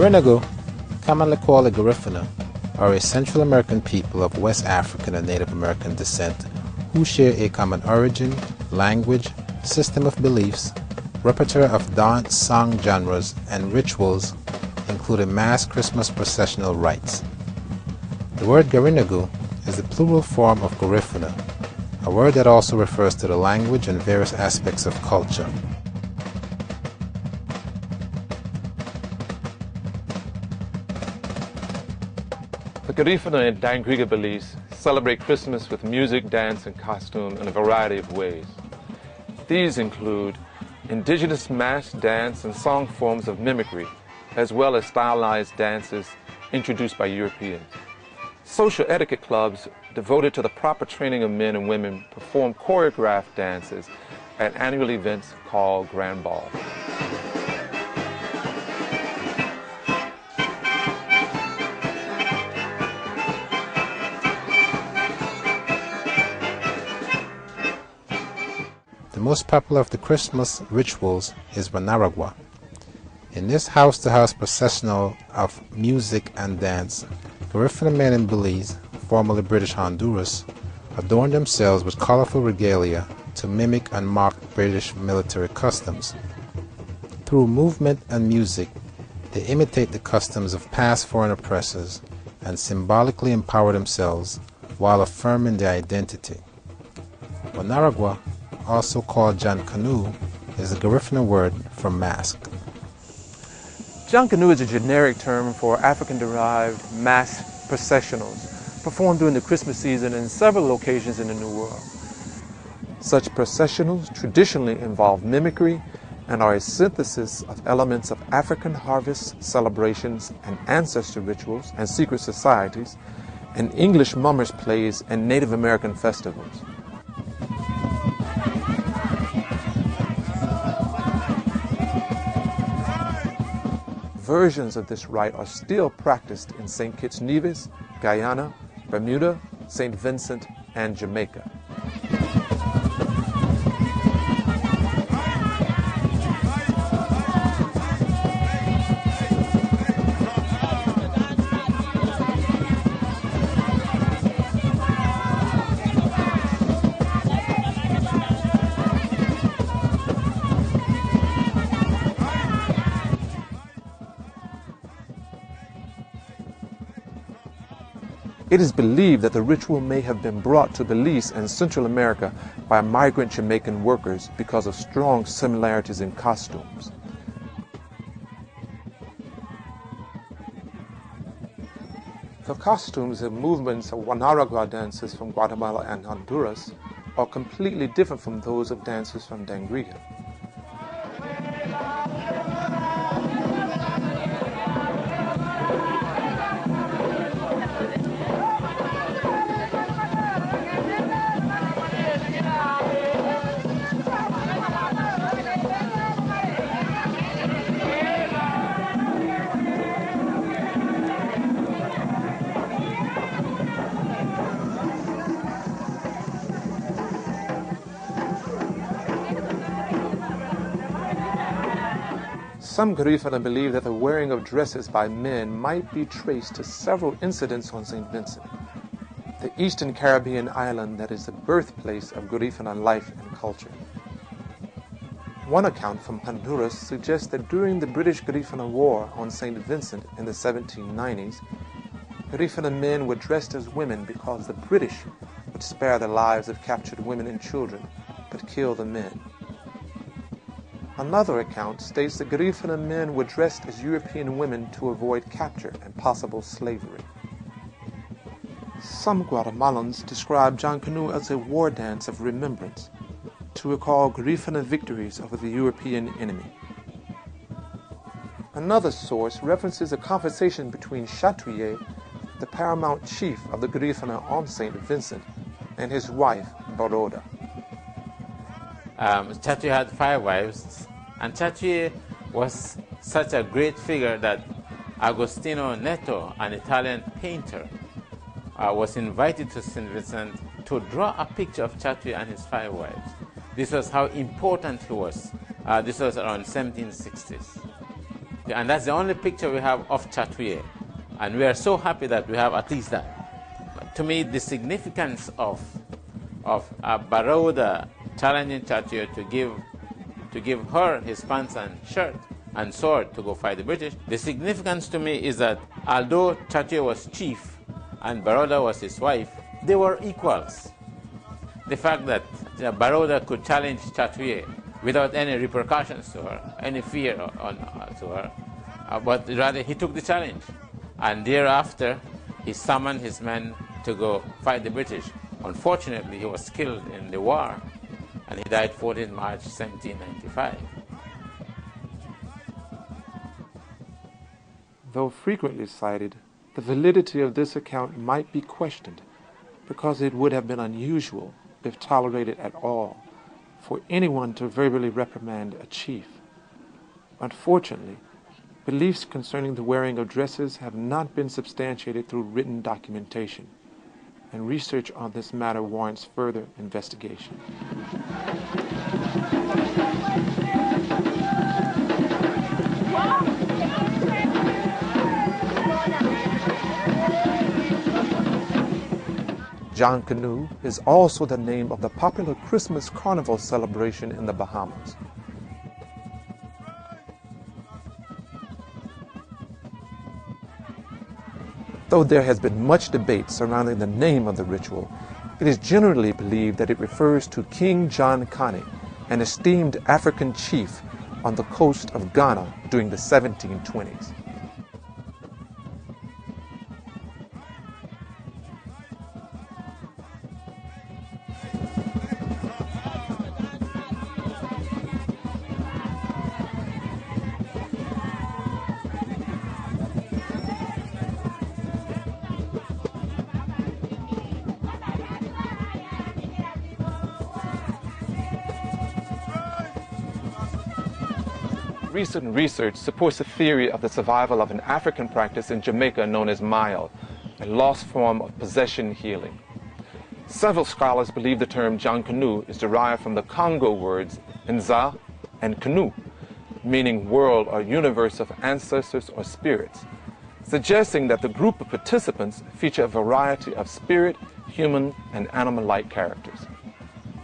Garinagu, commonly called the Garifuna, are a Central American people of West African and Native American descent who share a common origin, language, system of beliefs, repertoire of dance, song genres, and rituals, including mass Christmas processional rites. The word Garinagu is the plural form of Garifuna, a word that also refers to the language and various aspects of culture. The Garifuna in Dangriga, Belize celebrate Christmas with music, dance, and costume in a variety of ways. These include indigenous mass dance and song forms of mimicry, as well as stylized dances introduced by Europeans. Social etiquette clubs devoted to the proper training of men and women perform choreographed dances at annual events called Grand Balls. The most popular of the Christmas rituals is Wanaragwa. In this house-to-house processional of music and dance, Garifuna men in Belize, formerly British Honduras, adorn themselves with colorful regalia to mimic and mock British military customs. Through movement and music, they imitate the customs of past foreign oppressors and symbolically empower themselves while affirming their identity. Wanaragwa, also called Junkanoo, is a Garifuna word for mask. Junkanoo is a generic term for African-derived mass processionals performed during the Christmas season in several locations in the New World. Such processionals traditionally involve mimicry and are a synthesis of elements of African harvest celebrations and ancestor rituals and secret societies, and English mummers plays and Native American festivals. Versions of this rite are still practiced in St. Kitts Nevis, Guyana, Bermuda, St. Vincent, and Jamaica. It is believed that the ritual may have been brought to Belize and Central America by migrant Jamaican workers because of strong similarities in costumes. The costumes and movements of Wanaragua dances from Guatemala and Honduras are completely different from those of dancers from Dangriga. Some Garifuna believe that the wearing of dresses by men might be traced to several incidents on St. Vincent, the eastern Caribbean island that is the birthplace of Garifuna life and culture. One account from Honduras suggests that during the British-Garifuna War on St. Vincent in the 1790s, Garifuna men were dressed as women because the British would spare the lives of captured women and children, but kill the men. Another account states that Garifuna men were dressed as European women to avoid capture and possible slavery. Some Guatemalans describe Junkanoo as a war dance of remembrance to recall Garifuna victories over the European enemy. Another source references a conversation between Chatouillet, the paramount chief of the Garifuna on St. Vincent, and his wife, Baroda. Chatouillet had 5 wives, and Chatouillet was such a great figure that Agostino Neto, an Italian painter, was invited to St. Vincent to draw a picture of Chatouillet and his 5 wives. This was how important he was. This was around 1760s. And that's the only picture we have of Chatouye. And we are so happy that we have at least that. But to me, the significance of Baroda challenging Chatouye to give her his pants and shirt and sword to go fight the British, the significance to me is that although Chatouye was chief and Baroda was his wife, they were equals. The fact that Baroda could challenge Chatouye without any repercussions to her, any fear to her, but rather he took the challenge. And thereafter, he summoned his men to go fight the British. Unfortunately, he was killed in the war, and he died 14 March 1795. Though frequently cited, the validity of this account might be questioned because it would have been unusual, if tolerated at all, for anyone to verbally reprimand a chief. Unfortunately, beliefs concerning the wearing of dresses have not been substantiated through written documentation, and research on this matter warrants further investigation. Junkanoo is also the name of the popular Christmas carnival celebration in the Bahamas. Though there has been much debate surrounding the name of the ritual, it is generally believed that it refers to King Junkanoo, an esteemed African chief on the coast of Ghana during the 1720s. Recent research supports the theory of the survival of an African practice in Jamaica known as Mayo, a lost form of possession healing. Several scholars believe the term Junkanoo is derived from the Congo words Nza and Canoe, meaning world or universe of ancestors or spirits, suggesting that the group of participants feature a variety of spirit, human, and animal-like characters.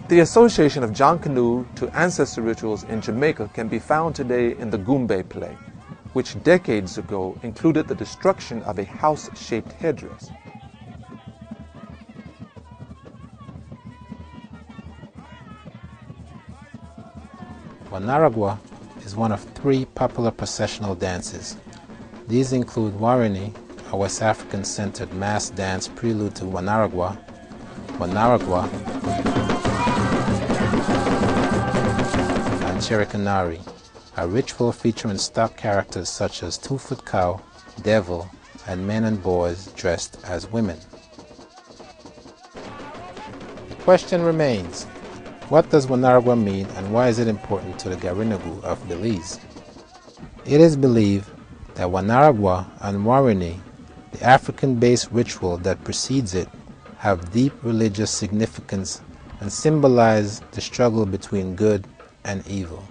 The association of Junkanoo to ancestor rituals in Jamaica can be found today in the Goombay play, which decades ago included the destruction of a house-shaped headdress. Wanaragwa is one of 3 popular processional dances. These include Warini, a West African-centered mass dance prelude to Wanaragwa, Wanaragwa, and Chirikanari, a ritual featuring stock characters such as Two-Foot Cow, Devil, and men and boys dressed as women. The question remains, what does Wanaragwa mean and why is it important to the Garinagu of Belize? It is believed that Wanaragwa and Warini, the African-based ritual that precedes it, have deep religious significance and symbolize the struggle between good and evil.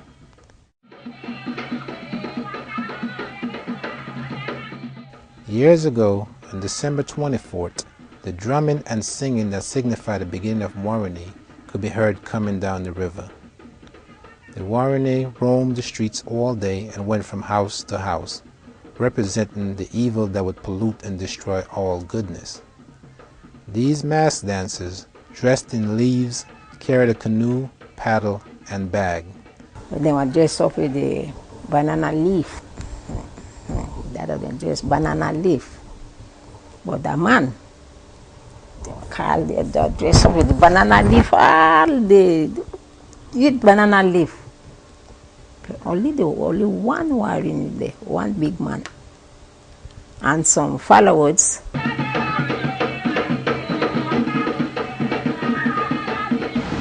Years ago, on December 24th, the drumming and singing that signified the beginning of Warini could be heard coming down the river. The Warini roamed the streets all day and went from house to house, representing the evil that would pollute and destroy all goodness. These mass dancers, dressed in leaves, carried a canoe, paddle, and bag. They were dressed up with the banana leaf. That of them dressed banana leaf. But the man, they dressed up with the banana leaf, all day. Eat banana leaf. Only one were in there, one big man. And some followers.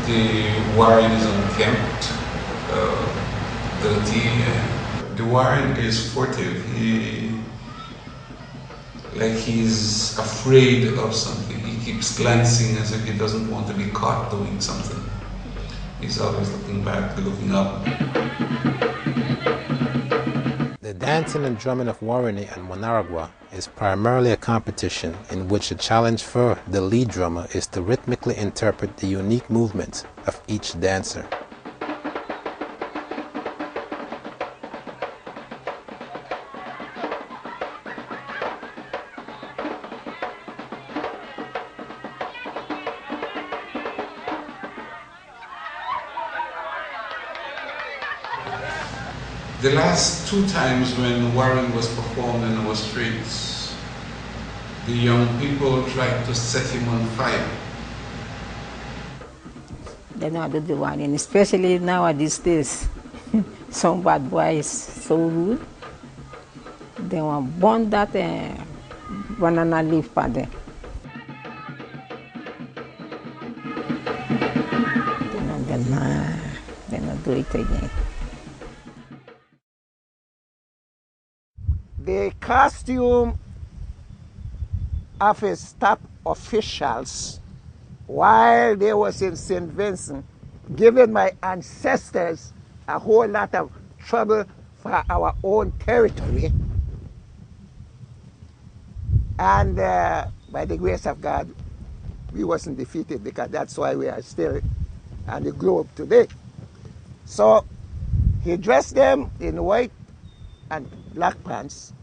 The warrior is unkempt, dirty. The warrior is furtive. He's afraid of something. He keeps glancing as if he doesn't want to be caught doing something. He's always looking back, looking up. The dancing and drumming of Warani and Wanaragwa is primarily a competition in which the challenge for the lead drummer is to rhythmically interpret the unique movements of each dancer. The last two times when Warren was performed in our streets, the young people tried to set him on fire. They know how to do Warren, especially nowadays days. Some bad boys so rude. They want to burn that banana leaf for them. They not do it again. The costume of his top officials while they was in St. Vincent, giving my ancestors a whole lot of trouble for our own territory. And by the grace of God, we wasn't defeated, because that's why we are still on the globe today. So he dressed them in white and black pants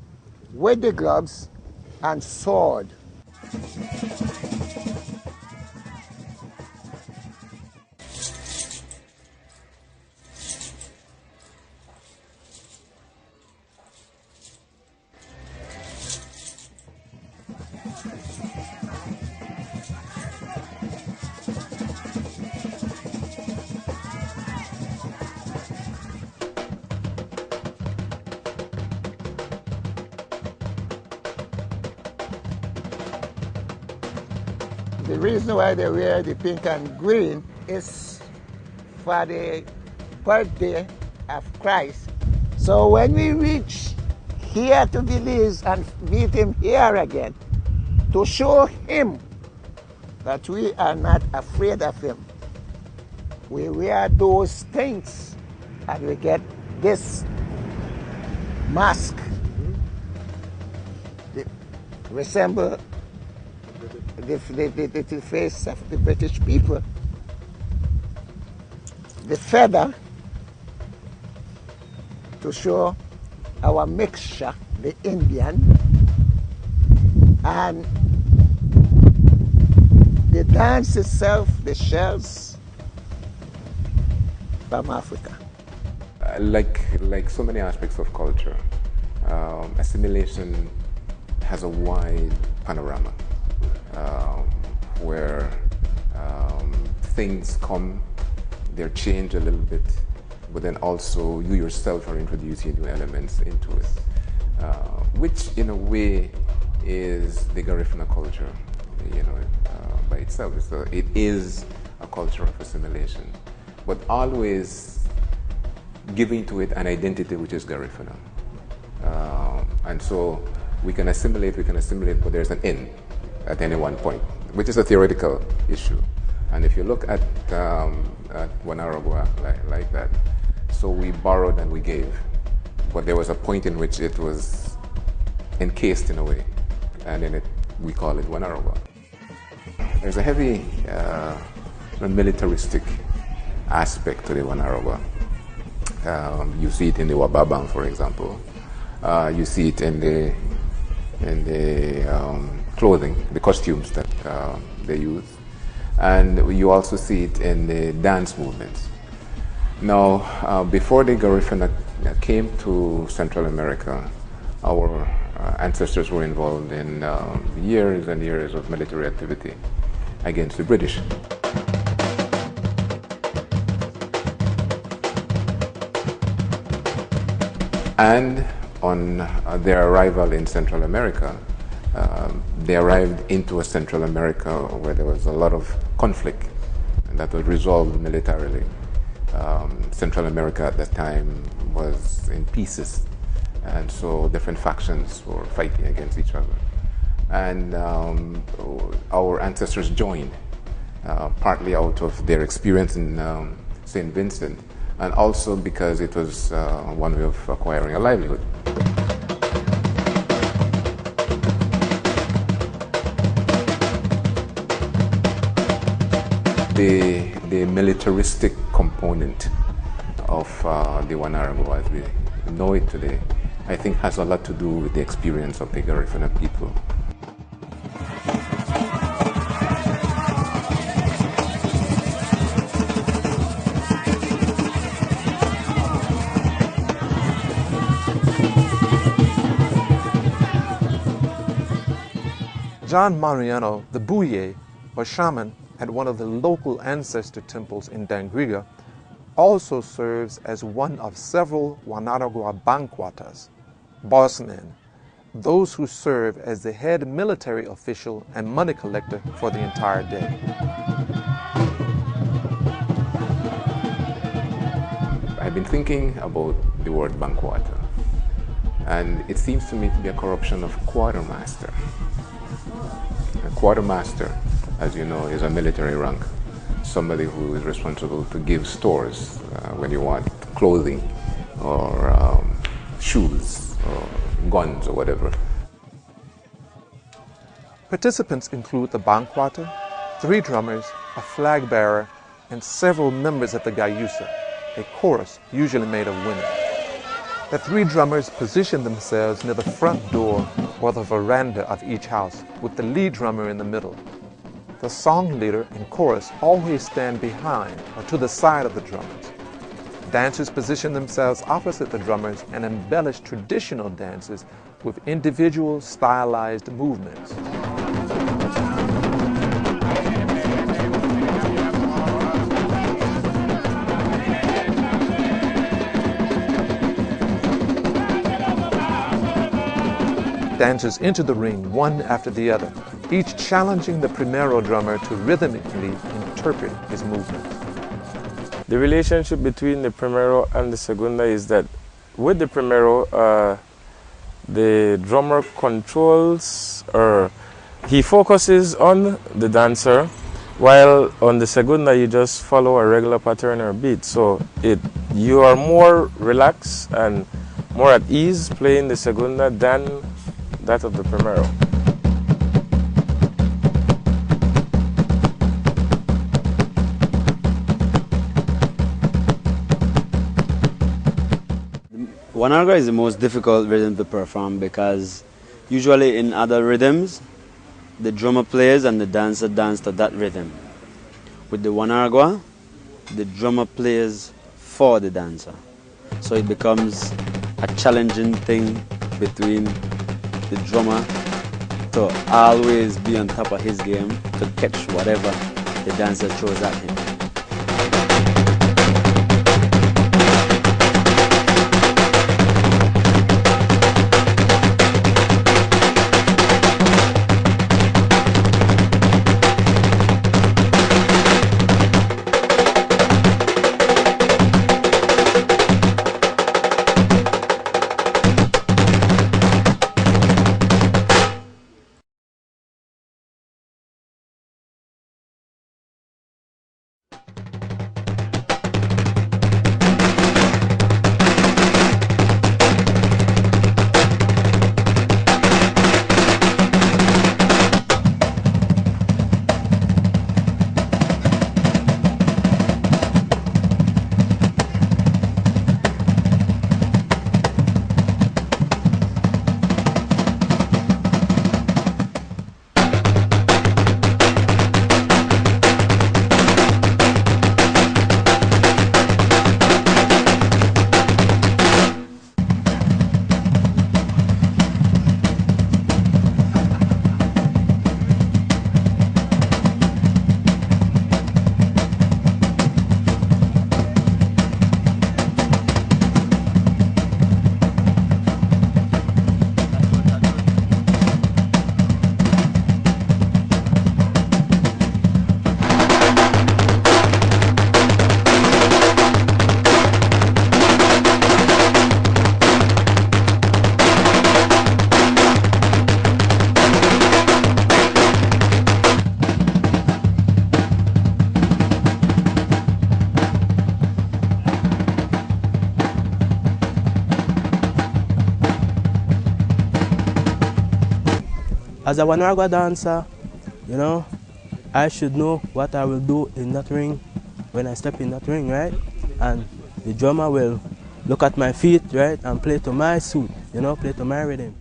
with the gloves and sword. The reason why they wear the pink and green is for the birthday of Christ. So when we reach here to Belize and meet him here again, to show him that we are not afraid of him, we wear those things and we get this mask. They resemble the face of the British people. The feather to show our mixture, the Indian, and the dance itself, the shells from Africa. Like so many aspects of culture, assimilation has a wide panorama. Where things come, they're changed a little bit, but then also you yourself are introducing new elements into it, which in a way is the Garifuna culture, by itself. So it is a culture of assimilation, but always giving to it an identity which is Garifuna. And so we can assimilate, but there's an end at any one point, which is a theoretical issue. And if you look at Wanaragwa like that, so we borrowed and we gave, but there was a point in which it was encased in a way, and in it we call it Wanaragwa. There's a heavy militaristic aspect to the Wanaragwa. You see it in the Wababang, for example. You see it in the clothing, the costumes that they use, and you also see it in the dance movements. Now, before the Garifuna came to Central America, our ancestors were involved in years and years of military activity against the British. And on their arrival in Central America, they arrived into a Central America where there was a lot of conflict, and that was resolved militarily. Central America at that time was in pieces, and so different factions were fighting against each other. And our ancestors joined, partly out of their experience in St. Vincent, and also because it was one way of acquiring a livelihood. the militaristic component of the Wanaragua as we know it today, I think has a lot to do with the experience of the Garifuna people. John Mariano, the Buye, or shaman, at one of the local ancestor temples in Dangriga, also serves as one of several Wanaragua banquatas, bossmen, those who serve as the head military official and money collector for the entire day. I've been thinking about the word banquata, and it seems to me to be a corruption of quartermaster. A quartermaster, as you know, is a military rank, somebody who is responsible to give stores when you want clothing or shoes or guns or whatever. Participants include the banquata, 3 drummers, a flag bearer, and several members of the Gayusa, a chorus usually made of women. The 3 drummers position themselves near the front door or the veranda of each house, with the lead drummer in the middle. The song leader and chorus always stand behind or to the side of the drummers. Dancers position themselves opposite the drummers and embellish traditional dances with individual stylized movements. Dancers enter the ring one after the other, each challenging the primero drummer to rhythmically interpret his movements. The relationship between the primero and the segunda is that with the primero, the drummer controls, or he focuses on the dancer, while on the segunda you just follow a regular pattern or beat. So you are more relaxed and more at ease playing the segunda than that of the primero. Wanaragua is the most difficult rhythm to perform because usually in other rhythms, the drummer plays and the dancer dances to that rhythm. With the Wanaragua, the drummer plays for the dancer. So it becomes a challenging thing between the drummer to always be on top of his game to catch whatever the dancer throws at him. As a Wanaragua dancer, you know, I should know what I will do in that ring when I step in that ring, right? And the drummer will look at my feet, right, and play to my suit, you know, play to my rhythm.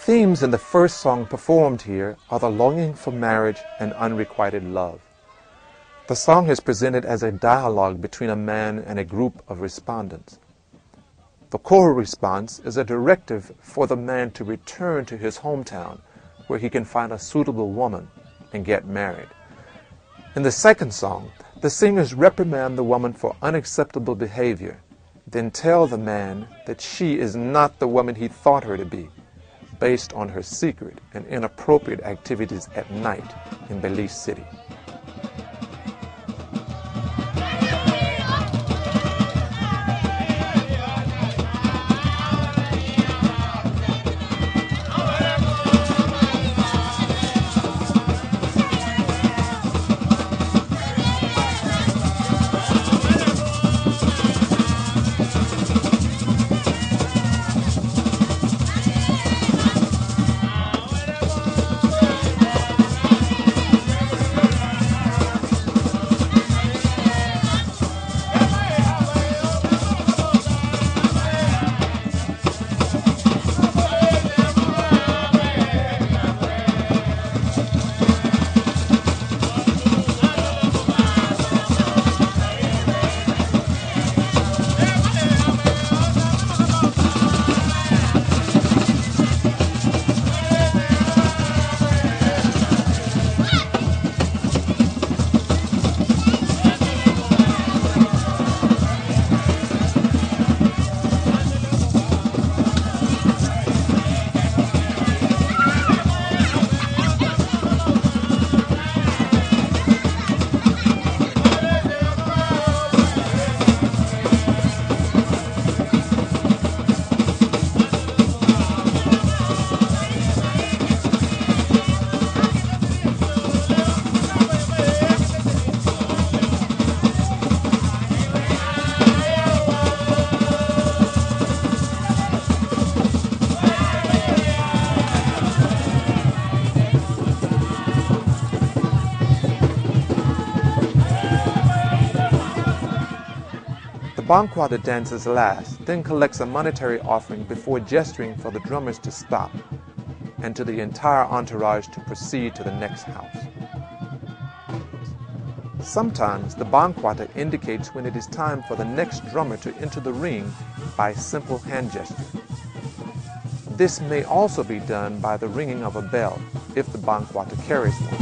Themes in the first song performed here are the longing for marriage and unrequited love. The song is presented as a dialogue between a man and a group of respondents. The choral response is a directive for the man to return to his hometown where he can find a suitable woman and get married. In the second song, the singers reprimand the woman for unacceptable behavior, then tell the man that she is not the woman he thought her to be, based on her secret and inappropriate activities at night in Belize City. The Banquata dances last, then collects a monetary offering before gesturing for the drummers to stop and to the entire entourage to proceed to the next house. Sometimes the Banquata indicates when it is time for the next drummer to enter the ring by simple hand gesture. This may also be done by the ringing of a bell if the Banquata carries one.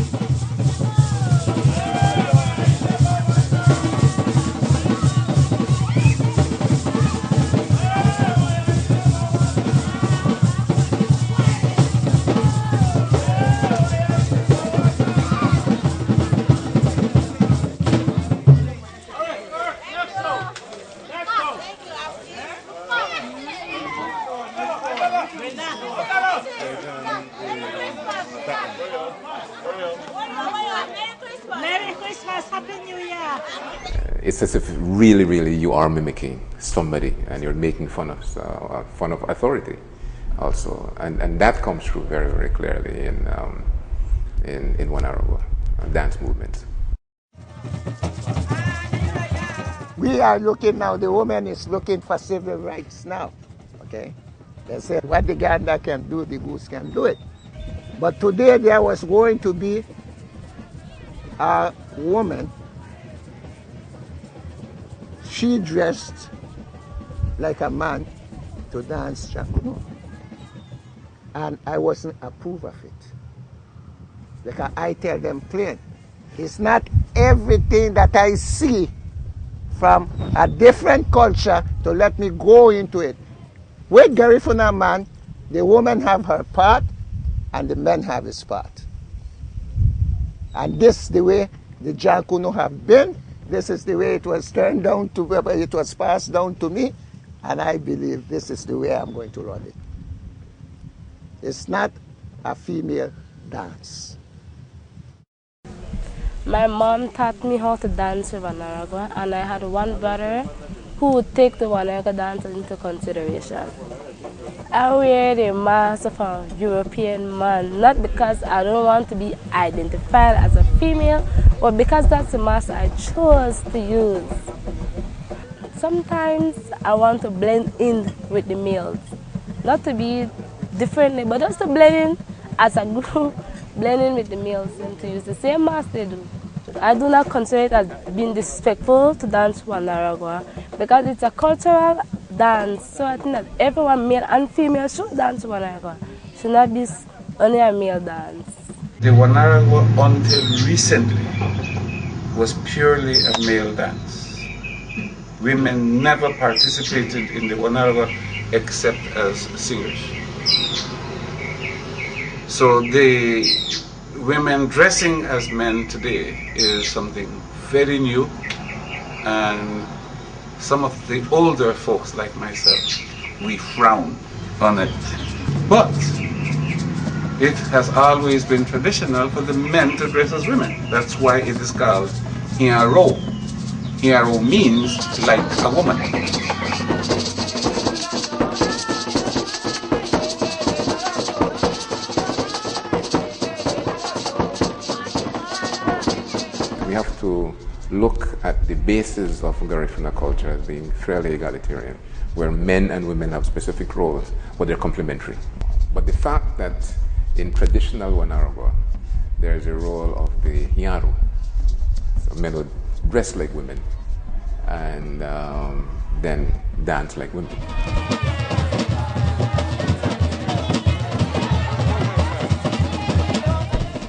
Merry Christmas, Happy New Year. It's as if really you are mimicking somebody and you're making fun of authority also, and that comes through very clearly in Wanaragua dance movement. We are looking now, the woman is looking for civil rights now, okay? They said what the gander can do, the goose can do it. But today there was going to be a woman, she dressed like a man to dance Junkanoo. And I wasn't approve of it. Because I tell them plain, it's not everything that I see from a different culture to let me go into it. With Garifuna man, the woman have her part and the man have his part. And this is the way the Junkanoo have been. This is the way it was turned down to, it was passed down to me, and I believe this is the way I'm going to run it. It's not a female dance. My mom taught me how to dance with Wanaragwa, and I had one brother who would take the Wanaragwa dance into consideration. I wear the mask of a European man, not because I don't want to be identified as a female, but because that's the mask I chose to use. Sometimes I want to blend in with the males, not to be differently, but just to blend in as a group, blend in with the males and to use the same mask they do. I do not consider it as being disrespectful to dance Wanaragwa because it's a cultural dance, so I think that everyone, male and female, should dance Wanaragwa. It should not be only a male dance. The Wanaragwa until recently was purely a male dance. Women never participated in the Wanaragwa except as singers. So the women dressing as men today is something very new, and some of the older folks like myself, we frown on it. But it has always been traditional for the men to dress as women. That's why it is called Hiaro. Hiaro means like a woman. We have to look at the basis of Garifuna culture as being fairly egalitarian, where men and women have specific roles, but they're complementary. But the fact that in traditional Wanaragwa, there is a role of the Hiaro, so men would dress like women and then dance like women.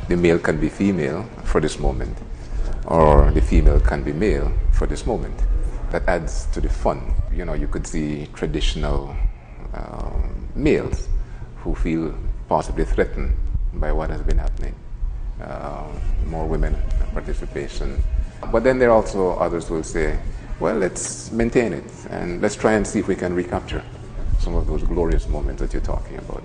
The male can be female for this moment, or the female can be male for this moment. That adds to the fun. You know, you could see traditional males who feel possibly threatened by what has been happening. More women participation. But then there are also others who will say, well, let's maintain it and let's try and see if we can recapture some of those glorious moments that you're talking about.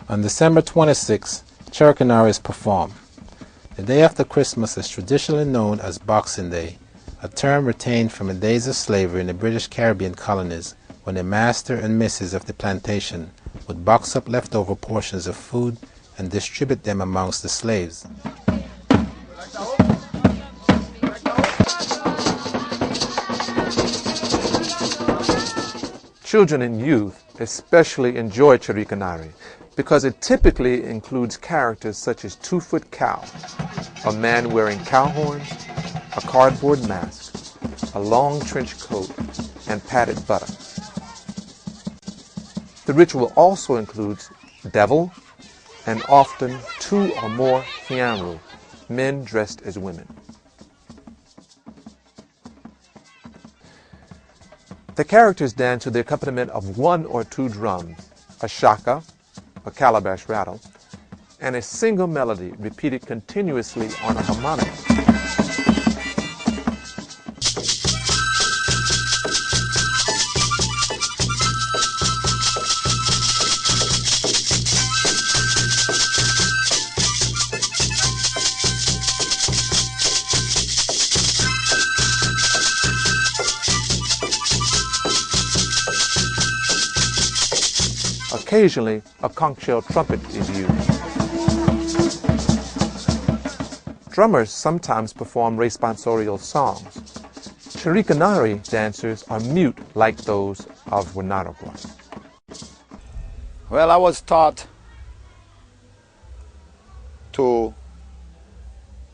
On December 26, Junkanoo is performed. The day after Christmas is traditionally known as Boxing Day, a term retained from the days of slavery in the British Caribbean colonies, when the master and missus of the plantation would box up leftover portions of food and distribute them amongst the slaves. Children and youth especially enjoy Chirikanari because it typically includes characters such as Two-Foot Cow, a man wearing cow horns, a cardboard mask, a long trench coat, and padded buttocks. The ritual also includes devil and often two or more hianru, men dressed as women. The characters dance to the accompaniment of one or two drums, a shaka, a calabash rattle, and a single melody repeated continuously on a harmonica. Occasionally, a conch shell trumpet is used. Drummers sometimes perform responsorial songs. Chiricanari dancers are mute like those of Wanaragua. Well, I was taught to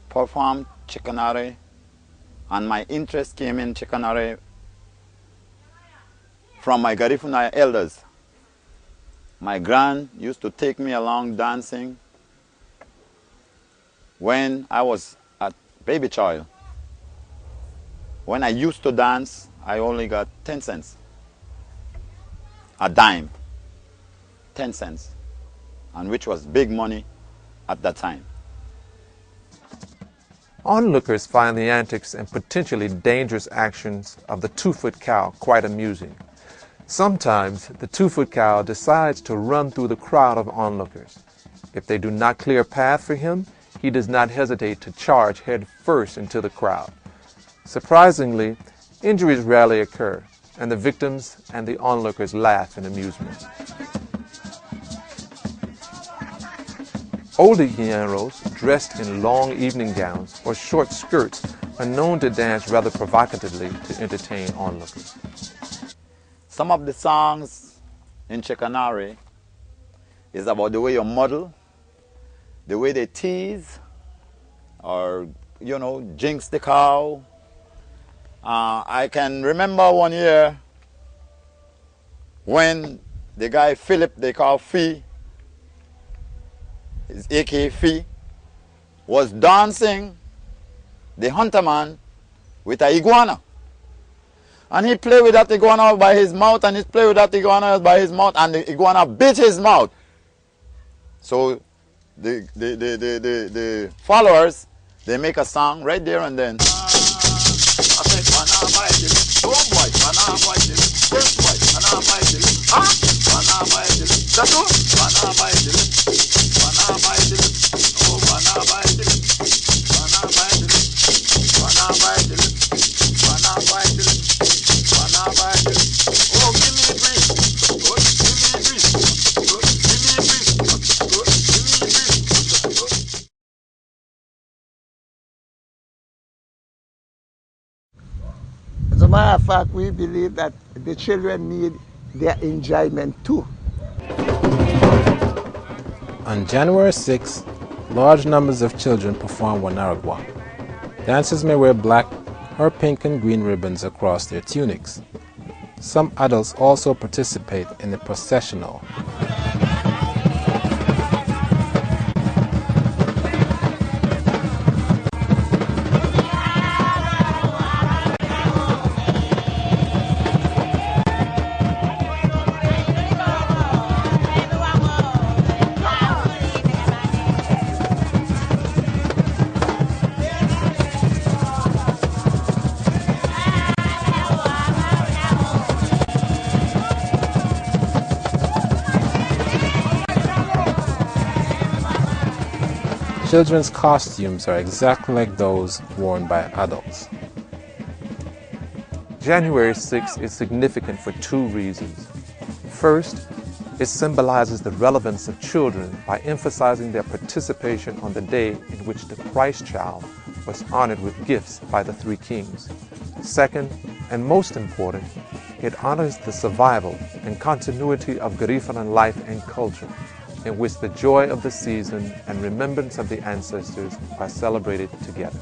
perform Chicanare, and my interest came in Chicanare from my Garifuna elders. My grand used to take me along dancing when I was a baby child. When I used to dance, I only got 10 cents. A dime, 10 cents, and which was big money at that time. Onlookers find the antics and potentially dangerous actions of the 2-foot cow quite amusing. Sometimes the 2-foot cow decides to run through the crowd of onlookers. If they do not clear a path for him, he does not hesitate to charge head first into the crowd. Surprisingly, injuries rarely occur, and the victims and the onlookers laugh in amusement. Older Hieros, dressed in long evening gowns or short skirts, are known to dance rather provocatively to entertain onlookers. Some of the songs in Chicanare is about the way you muddle, the way they tease, or, jinx the cow. I can remember one year when the guy Philip, they call Fee, his AK Fee, was dancing the hunter man with an iguana. And he played with that iguana by his mouth, and he played with that iguana by his mouth, and the iguana bit his mouth. So the followers, they make a song right there and then. As a matter of fact, we believe that the children need their enjoyment too. On January 6, large numbers of children perform Wanaragua. Dancers may wear black or pink and green ribbons across their tunics. Some adults also participate in the processional. Children's costumes are exactly like those worn by adults. January 6th is significant for two reasons. First, it symbolizes the relevance of children by emphasizing their participation on the day in which the Christ child was honored with gifts by the three kings. Second, and most important, it honors the survival and continuity of Garifunan life and culture, in which the joy of the season and remembrance of the ancestors are celebrated together.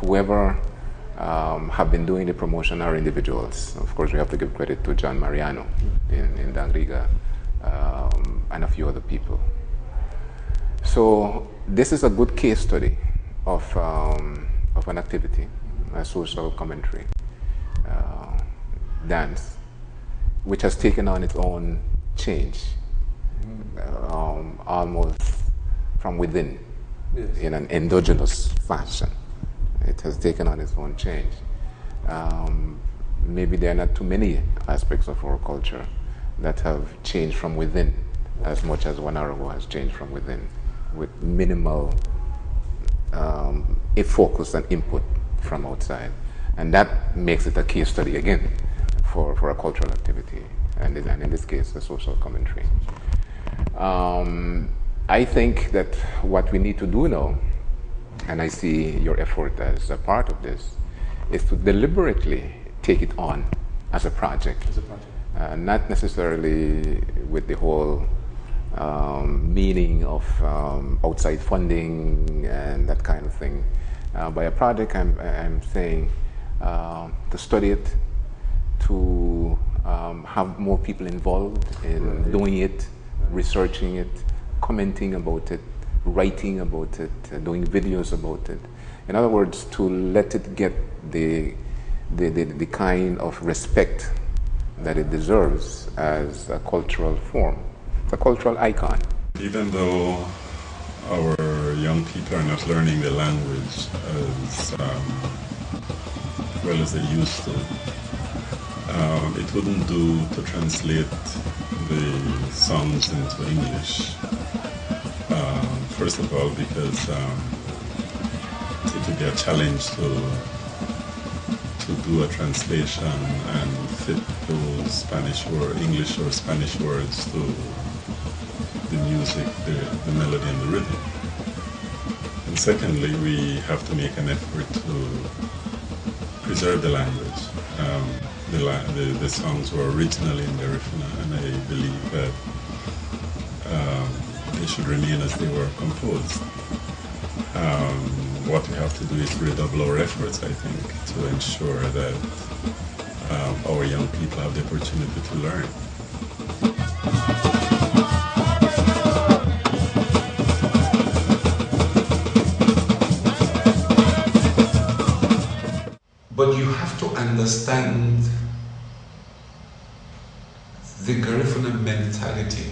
Whoever have been doing the promotion are individuals. Of course, we have to give credit to John Mariano in Dangriga and a few other people. So this is a good case study of an activity a social commentary dance, which has taken on its own change, almost from within, Yes. in an endogenous fashion. It has taken on its own change. Maybe there are not too many aspects of our culture that have changed from within as much as Wanarago has changed from within, with minimal focus and input from outside. And that makes it a case study again for a cultural activity, and in this case, a social commentary. I think that what we need to do now, and I see your effort as a part of this, is to deliberately take it on as a project. Not necessarily with the whole meaning of outside funding and that kind of thing. By a project, I'm saying to study it, to have more people involved in doing it, researching it, commenting about it, writing about it, doing videos about it. In other words, to let it get the kind of respect that it deserves as a cultural form, a cultural icon. Even though our young people are not learning the language as well as they used to, it wouldn't do to translate the songs into English. First of all, because it would be a challenge to do a translation and fit those Spanish or English or Spanish words to the music, the melody and the rhythm. And secondly, we have to make an effort to preserve the language. The songs were originally in Garifuna, and I believe that they should remain as they were composed. What we have to do is redouble our efforts, I think, to ensure that our young people have the opportunity to learn. But you have to understand the Garifuna mentality,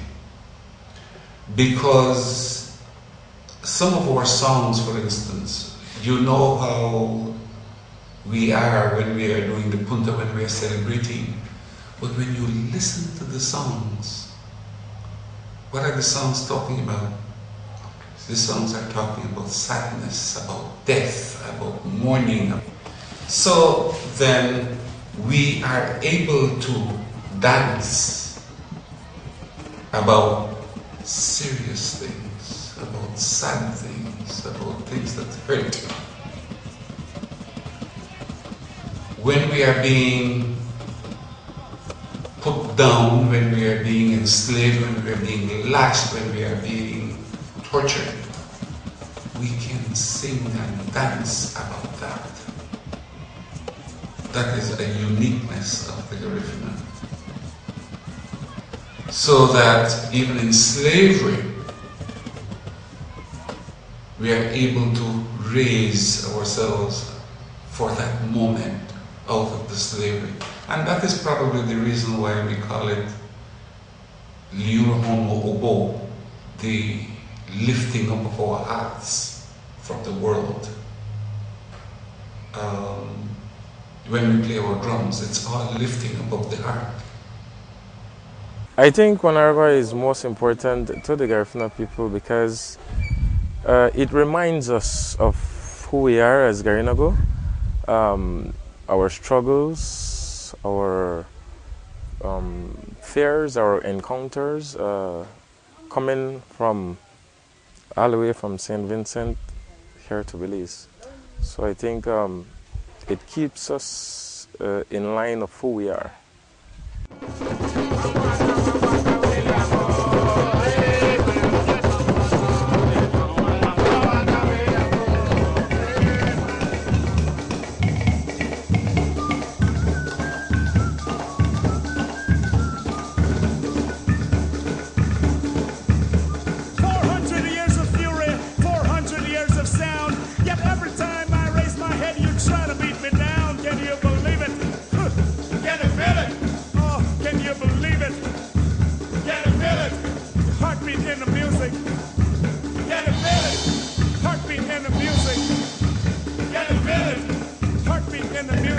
because some of our songs, for instance, you know how we are when we are doing the punta, when we are celebrating, but when you listen to the songs, what are the songs talking about? The songs are talking about sadness, about death, about mourning. So then we are able to dance about serious things, about sad things, about things that hurt. When we are being put down, when we are being enslaved, when we are being lashed, when we are being tortured, we can sing and dance about that. That is a uniqueness of the Garifuna. So that even in slavery, we are able to raise ourselves for that moment out of the slavery. And that is probably the reason why we call it Liura Homo Obo, the lifting up of our hearts from the world. When we play our drums, it's all lifting above the heart. I think Wanarago is most important to the Garifuna people because it reminds us of who we are as Garinago, our struggles, our fears, our encounters, coming from all the way from St. Vincent here to Belize. So I think it keeps us in line of who we are. Try to beat me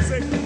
say